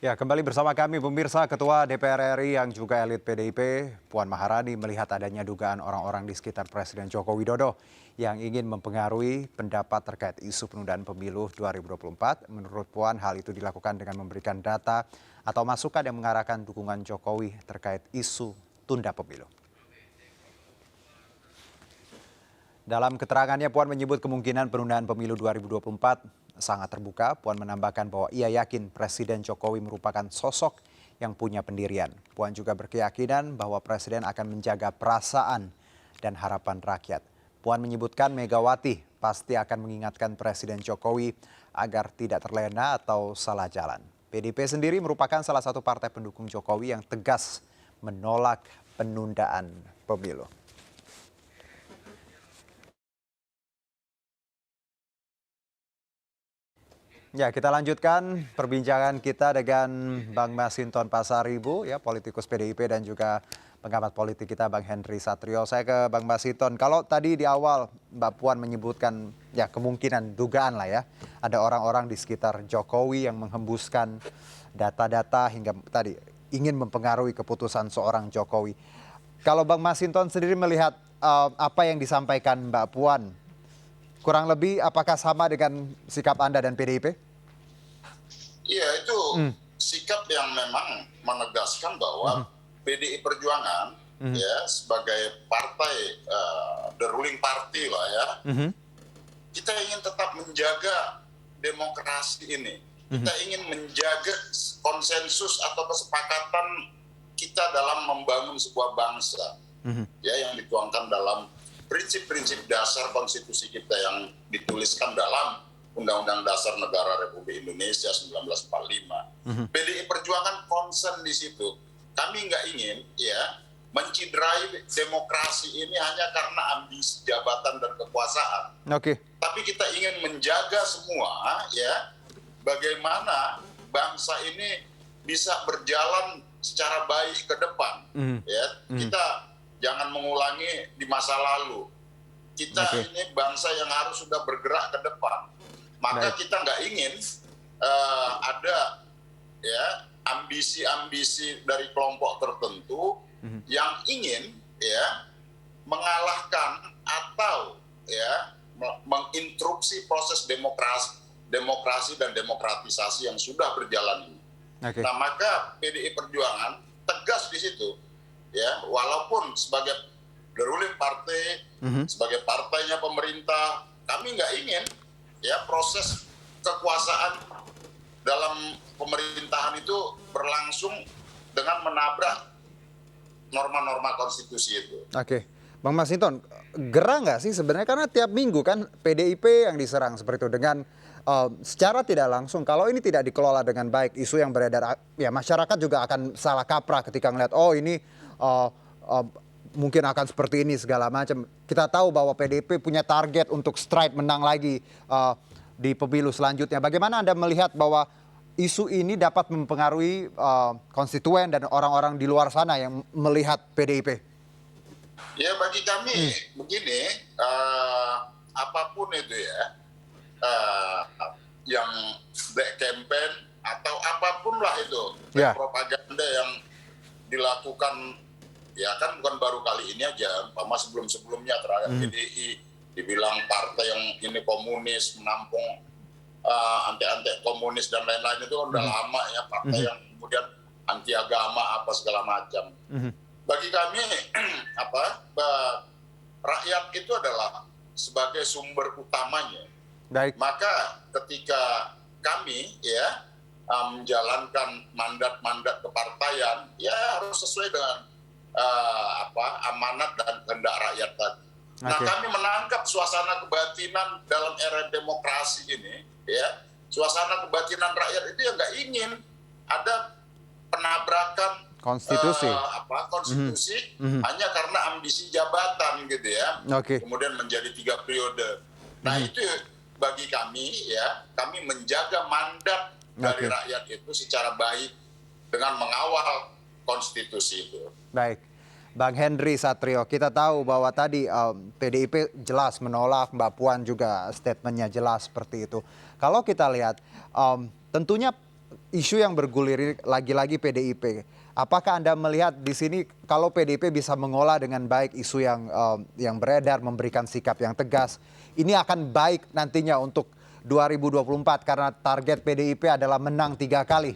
Ya, kembali bersama kami pemirsa. Ketua DPR RI yang juga elit PDIP, Puan Maharani, melihat adanya dugaan orang-orang di sekitar Presiden Joko Widodo yang ingin mempengaruhi pendapat terkait isu penundaan pemilu 2024. Menurut Puan, hal itu dilakukan dengan memberikan data atau masukan yang mengarahkan dukungan Jokowi terkait isu tunda pemilu. Dalam keterangannya, Puan menyebut kemungkinan penundaan pemilu 2024 sangat terbuka. Puan menambahkan bahwa ia yakin Presiden Jokowi merupakan sosok yang punya pendirian. Puan juga berkeyakinan bahwa Presiden akan menjaga perasaan dan harapan rakyat. Puan menyebutkan Megawati pasti akan mengingatkan Presiden Jokowi agar tidak terlena atau salah jalan. PDIP sendiri merupakan salah satu partai pendukung Jokowi yang tegas menolak penundaan pemilu. Ya, kita lanjutkan perbincangan kita dengan Bang Masinton Pasaribu, ya, politikus PDIP dan juga pengamat politik kita Bang Henry Satrio. Saya ke Bang Masinton. Kalau tadi di awal Mbak Puan menyebutkan ya kemungkinan dugaan lah ya, ada orang-orang di sekitar Jokowi yang menghembuskan data-data hingga tadi ingin mempengaruhi keputusan seorang Jokowi. Kalau Bang Masinton sendiri melihat apa yang disampaikan Mbak Puan, kurang lebih apakah sama dengan sikap Anda dan PDIP? Iya, itu sikap yang memang menegaskan bahwa PDI Perjuangan ya sebagai partai the ruling party lah ya, kita ingin tetap menjaga demokrasi ini. Kita ingin menjaga konsensus atau kesepakatan kita dalam membangun sebuah bangsa ya yang dituangkan dalam prinsip-prinsip dasar konstitusi kita yang dituliskan dalam Undang-Undang Dasar Negara Republik Indonesia 1945. PDI Perjuangan concern di situ. Kami nggak ingin ya menciderai demokrasi ini hanya karena ambisi jabatan dan kekuasaan. Tapi kita ingin menjaga semua ya bagaimana bangsa ini bisa berjalan secara baik ke depan. Ya, kita jangan mengulangi di masa lalu. Kita ini bangsa yang harus sudah bergerak ke depan. Maka kita nggak ingin ada ya ambisi-ambisi dari kelompok tertentu yang ingin ya mengalahkan atau ya menginterupsi proses demokrasi dan demokratisasi yang sudah berjalan ini. Nah, maka PDI Perjuangan tegas di situ ya, walaupun sebagai the ruling party, sebagai partainya pemerintah, kami nggak ingin ya proses kekuasaan dalam pemerintahan itu berlangsung dengan menabrak norma-norma konstitusi itu. Bang Masinton, gerah nggak sih sebenarnya, karena tiap minggu kan PDIP yang diserang seperti itu dengan secara tidak langsung. Kalau ini tidak dikelola dengan baik, isu yang beredar ya masyarakat juga akan salah kaprah ketika ngeliat ini mungkin akan seperti ini segala macam. Kita tahu bahwa PDIP punya target untuk strike menang lagi di pemilu selanjutnya. Bagaimana Anda melihat bahwa isu ini dapat mempengaruhi konstituen dan orang-orang di luar sana yang melihat PDIP? Ya, bagi kami begini, apapun itu ya, yang black campaign atau apapun lah itu, propaganda yang dilakukan. Ya kan bukan baru kali ini aja, sebelum-sebelumnya terhadap PDI dibilang partai yang ini komunis, menampung antek-antek komunis dan lain-lain, itu udah lama ya, partai yang kemudian anti agama apa segala macam. Bagi kami rakyat itu adalah sebagai sumber utamanya. Maka ketika kami ya menjalankan mandat-mandat kepartaian ya harus sesuai dengan amanat dan kehendak rakyat tadi. Nah, kami menangkap suasana kebatinan dalam era demokrasi ini, ya, suasana kebatinan rakyat itu yang nggak ingin ada penabrakan konstitusi, hanya karena ambisi jabatan gitu ya. Kemudian menjadi 3 periode. Nah, itu bagi kami ya, kami menjaga mandat dari rakyat itu secara baik dengan mengawal konstitusi itu. Baik, Bang Henry Satrio, kita tahu bahwa tadi PDIP jelas menolak, Mbak Puan juga statementnya jelas seperti itu. Kalau kita lihat tentunya isu yang bergulir ini lagi-lagi PDIP. Apakah Anda melihat di sini kalau PDIP bisa mengolah dengan baik isu yang beredar, memberikan sikap yang tegas, ini akan baik nantinya untuk 2024 karena target PDIP adalah menang 3 kali.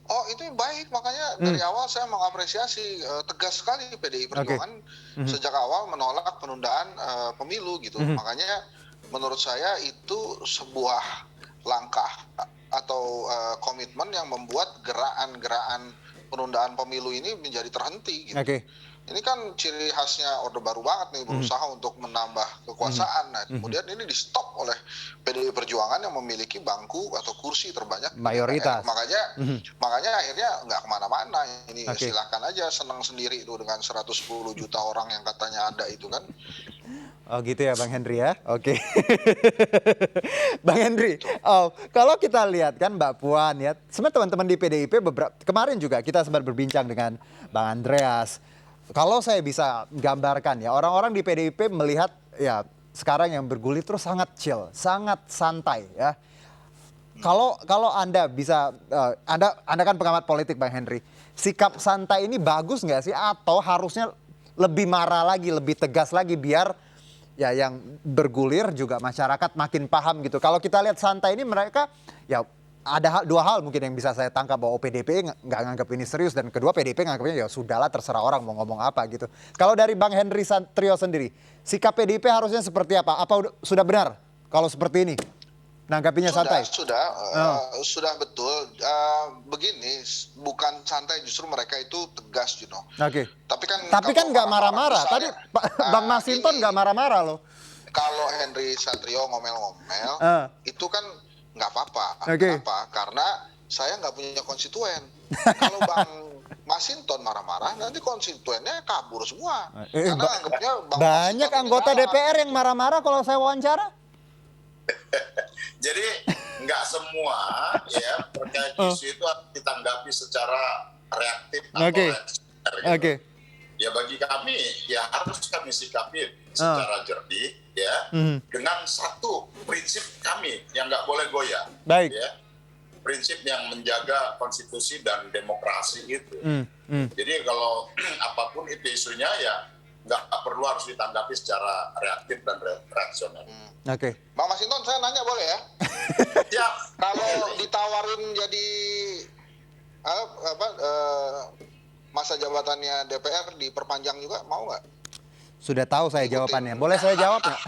Oh, itu baik, makanya dari awal saya mengapresiasi tegas sekali PDI Perjuangan sejak awal menolak penundaan pemilu gitu. Makanya menurut saya itu sebuah langkah atau komitmen yang membuat gerakan-gerakan penundaan pemilu ini menjadi terhenti gitu. Ini kan ciri khasnya Orde Baru banget nih, berusaha untuk menambah kekuasaan. Nah, kemudian ini di stop oleh PDI Perjuangan yang memiliki bangku atau kursi terbanyak mayoritas. Makanya akhirnya nggak kemana-mana. Ini silakan aja senang sendiri itu dengan 110 juta orang yang katanya ada itu kan. Oh gitu ya Bang Henry ya, oke. Bang Henry, kalau kita lihat kan Mbak Puan ya, sebenarnya teman-teman di PDIP kemarin juga kita sempat berbincang dengan Bang Andreas. Kalau saya bisa gambarkan ya, orang-orang di PDIP melihat ya sekarang yang bergulir terus sangat chill, sangat santai ya. Kalau Anda bisa, Anda kan pengamat politik Bang Henry, sikap santai ini bagus nggak sih? Atau harusnya lebih marah lagi, lebih tegas lagi biar ya yang bergulir juga masyarakat makin paham gitu. Kalau kita lihat santai ini mereka ya ada dua hal mungkin yang bisa saya tangkap bahwa PDIP nggak nganggap ini serius dan kedua PDIP nganggapnya ya sudahlah terserah orang mau ngomong apa gitu. Kalau dari Bang Henry Satrio sendiri, sikap PDIP harusnya seperti apa? Apa sudah benar kalau seperti ini? Nanggapinya santai? Sudah betul. Begini, bukan santai, justru mereka itu tegas, Tapi kan nggak marah-marah. Tadi Bang Masinton nggak marah-marah loh. Kalau Henry Satrio ngomel-ngomel, itu kan nggak apa-apa. Kenapa? Karena saya nggak punya konstituen. Kalau Bang Masinton marah-marah, nanti konstituennya kabur semua. Karena anggapnya Bang banyak anggota DPR yang marah-marah kalau saya wawancara. Jadi nggak semua ya terkait isu itu ditanggapi secara reaktif atau reaksioner. Ya bagi kami ya harus kami sikapi secara jernih ya dengan satu prinsip kami yang nggak boleh goyah. Ya, prinsip yang menjaga konstitusi dan demokrasi itu. Jadi kalau apapun itu isunya ya nggak perlu harus ditanggapi secara reaktif dan reaksioner. Bang Masinton, saya nanya boleh ya? Siap. Kalau ditawarin jadi masa jabatannya DPR diperpanjang juga, mau nggak? Sudah tahu saya jawabannya. Boleh saya jawab nggak?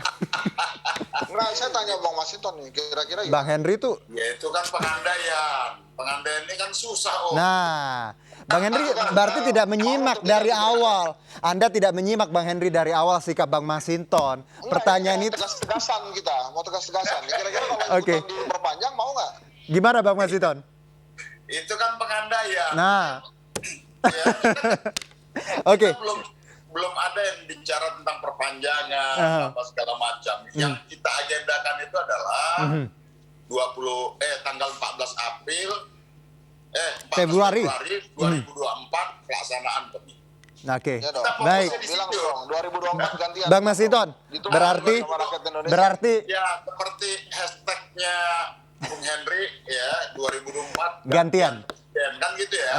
Enggak, saya tanya Bang Masinton nih, kira-kira Bang Henry tuh... Ya itu kan pengandaian. Pengandaian ini kan susah, Nah, Bang Henry berarti tidak menyimak dari awal. Anda tidak menyimak Bang Henry dari awal sikap Bang Masinton. Pertanyaan itu... Tegas-tegasan kita, mau tegas-tegasan. Kira-kira kalau diperpanjang mau nggak? Gimana Bang Masinton? Itu kan pengandaian. Nah. Ya, Oke. Belum ada yang bicara tentang perpanjangan apa segala macam. Yang kita agendakan itu adalah tanggal 14 April 14 Februari 2024 pelaksanaan pemilu. Ya baik. Bilang dong 2024 gantian. Bang Masinton, berarti ya seperti hashtagnya Bung Henry ya 2024 gantian. Kan gitu ya.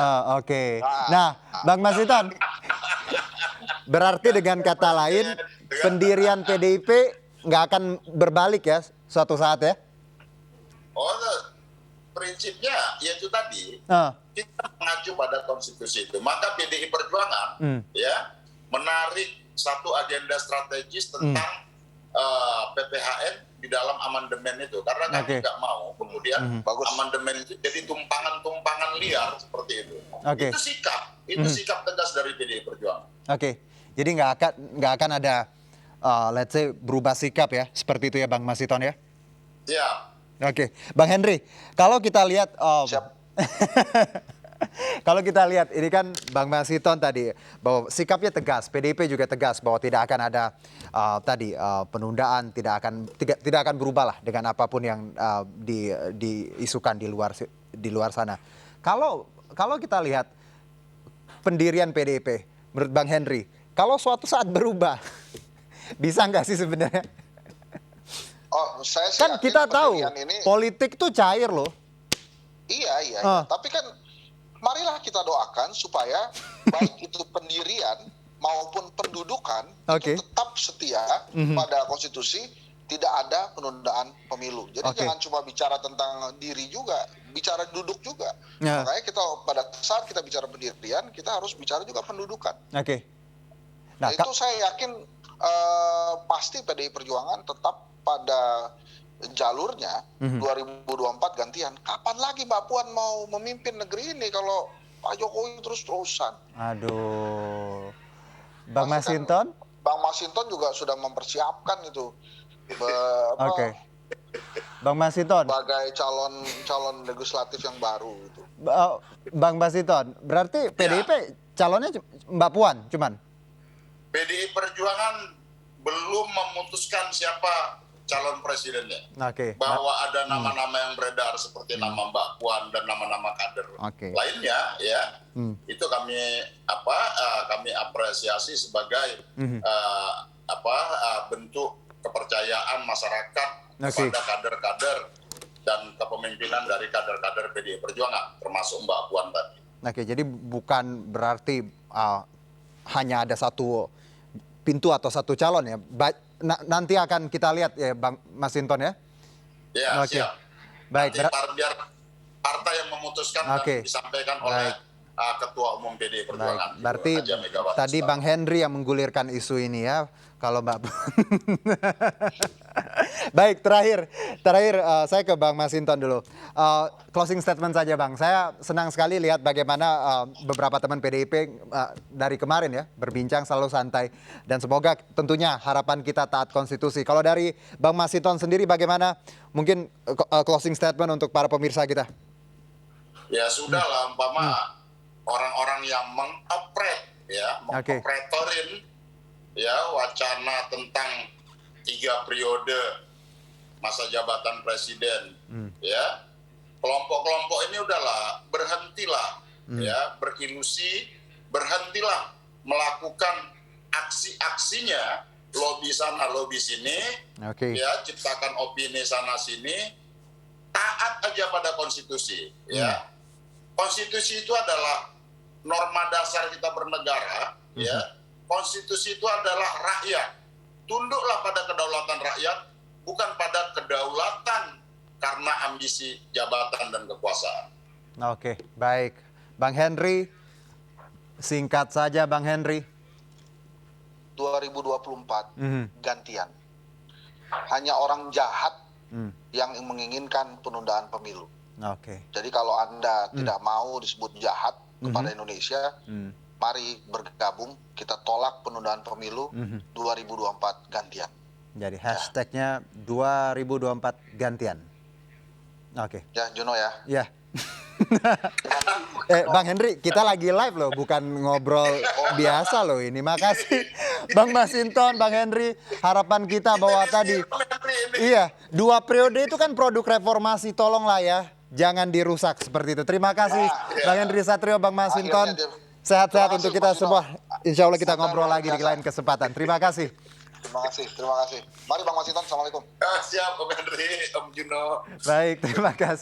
Nah, Bang Masinton, berarti dengan kata lain pendirian PDIP nggak akan berbalik ya suatu saat ya? Prinsipnya yaitu tadi kita mengacu pada konstitusi itu. Maka PDI Perjuangan ya menarik satu agenda strategis tentang PPHN di dalam amandemen itu karena kami nggak mau kemudian amandemen itu jadi tumpangan-tumpangan liar seperti itu. Itu sikap tegas dari PDI Perjuangan. Jadi nggak akan ada let's say berubah sikap ya seperti itu ya Bang Masinton ya? Ya. Bang Henry, kalau kita lihat kalau kita lihat ini kan Bang Masinton tadi bahwa sikapnya tegas, PDIP juga tegas bahwa tidak akan ada penundaan, tidak akan berubah lah dengan apapun yang diisukan di luar sana. Kalau kita lihat pendirian PDIP, menurut Bang Henry, kalau suatu saat berubah, bisa nggak sih sebenarnya? Saya kan kita tahu politik tuh cair loh. biaya. Ya. Tapi kan marilah kita doakan supaya baik itu pendirian maupun pendudukan itu tetap setia pada konstitusi, tidak ada penundaan pemilu. Jadi jangan cuma bicara tentang diri juga, bicara duduk juga. Makanya kita pada saat kita bicara pendirian, kita harus bicara juga pendudukan. Nah, itu saya yakin pasti PDI Perjuangan tetap pada jalurnya 2024 gantian. Kapan lagi Mbak Puan mau memimpin negeri ini kalau Pak Jokowi terus-terusan? Aduh. Bang Masinton? Bang Masinton juga sudah mempersiapkan itu. Bang Masinton. Sebagai calon legislatif yang baru itu. Bang Masinton, berarti PDIP calonnya Mbak Puan cuman? PDI Perjuangan belum memutuskan siapa calon presidennya. Bahwa ada nama-nama yang beredar seperti nama Mbak Puan dan nama-nama kader lainnya, ya itu kami apresiasi sebagai bentuk kepercayaan masyarakat kepada kader-kader dan kepemimpinan dari kader-kader PDI Perjuangan, termasuk Mbak Puan tadi. Jadi bukan berarti hanya ada satu pintu atau satu calon ya. Nanti akan kita lihat ya Bang Masinton ya. Ya, siap. Baik. Biar partai yang memutuskan dan disampaikan oleh Ketua Umum PDI Perjuangan. Berarti tadi Bang Henry yang menggulirkan isu ini ya. Kalau Mbak Baik, terakhir saya ke Bang Masinton dulu. Closing statement saja Bang. Saya senang sekali lihat bagaimana beberapa teman PDIP dari kemarin ya berbincang selalu santai, dan semoga tentunya harapan kita taat konstitusi. Kalau dari Bang Masinton sendiri bagaimana mungkin closing statement untuk para pemirsa kita? Ya sudahlah, umpama orang-orang yang mengoperatorin ya wacana tentang 3 periode masa jabatan presiden, ya kelompok-kelompok ini udahlah berhentilah ya berilusi, berhentilah melakukan aksi-aksinya, lobby sana lobby sini, ya ciptakan opini sana sini, taat aja pada konstitusi, ya konstitusi itu adalah norma dasar kita bernegara, ya. Konstitusi itu adalah rakyat. Tunduklah pada kedaulatan rakyat, bukan pada kedaulatan karena ambisi jabatan dan kekuasaan. Baik. Bang Henry, singkat saja Bang Henry. 2024 gantian. Hanya orang jahat yang menginginkan penundaan pemilu. Jadi kalau Anda tidak mau disebut jahat kepada Indonesia, mari bergabung, kita tolak penundaan pemilu 2024 gantian. Jadi hashtagnya 2024 gantian. Ya, Juno ya. Ya. Bang Henry, kita lagi live loh, bukan ngobrol biasa loh ini. Makasih Bang Masinton, Bang Henry. Harapan kita bahwa tadi 2 periode itu kan produk reformasi, tolonglah ya, jangan dirusak seperti itu. Terima kasih Bang Henry Satrio, Bang Masinton. Sehat-sehat untuk kita semua. Insya Allah kita ngobrol lagi di lain kesempatan. Terima kasih. Terima kasih. Mari Bang Masinton, Assalamualaikum. Siap Om Henry, Om Juno. Baik, terima kasih.